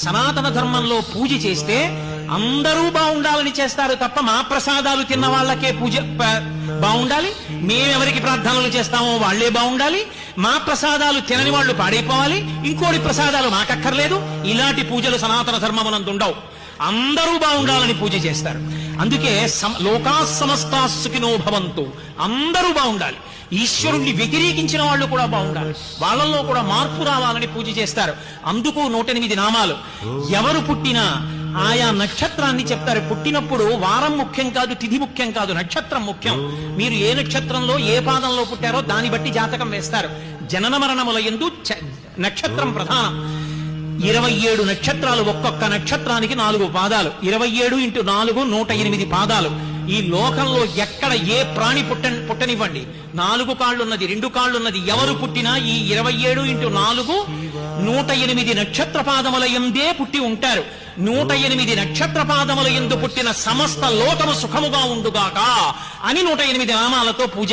సనాతన ధర్మంలో పూజ చేస్తే అందరూ బాగుండాలని చేస్తారు తప్ప మా ప్రసాదాలు తిన్న వాళ్ళకే పూజ బాగుండాలి, మేమెవరికి ప్రార్థనలు చేస్తామో వాళ్లే బాగుండాలి, మా ప్రసాదాలు తినని వాళ్ళు పాడైపోవాలి, ఇంకోటి ప్రసాదాలు మాకక్కర్లేదు. ఇలాంటి పూజలు సనాతన ధర్మమునందుండవు. అందరూ బాగుండాలని పూజ చేస్తారు. అందుకే లోకా సమస్తా సుఖినో భవంతు, అందరూ బాగుండాలి. ఈశ్వరుణ్ణి వ్యతిరేకించిన వాళ్ళు కూడా బాగుండాలి, వాళ్ళల్లో కూడా మార్పు రావాలని పూజ చేస్తారు. అందుకు 108 నామాలు. ఎవరు పుట్టినా ఆయా నక్షత్రాన్ని చెప్తారు. పుట్టినప్పుడు వారం ముఖ్యం కాదు, తిథి ముఖ్యం కాదు, నక్షత్రం ముఖ్యం. మీరు ఏ నక్షత్రంలో ఏ పాదంలో పుట్టారో దాన్ని బట్టి జాతకం వేస్తారు. జనన మరణముల యందు నక్షత్రం ప్రధానం. 27 నక్షత్రాలు, ఒక్కొక్క నక్షత్రానికి 4 పాదాలు. 27 × 4 108 పాదాలు. ఈ లోకంలో ఎక్కడ ఏ ప్రాణి పుట్టనివ్వండి, 4 కాళ్ళున్నది, 2 కాళ్ళున్నది, ఎవరు పుట్టినా ఈ 27 × 4 108 నక్షత్ర పాదముల యందే పుట్టి ఉంటారు. 108 నక్షత్ర పాదముల యందు పుట్టిన సమస్త లోకము సుఖముగా ఉండుగాక అని 108 నామాలతో పూజ.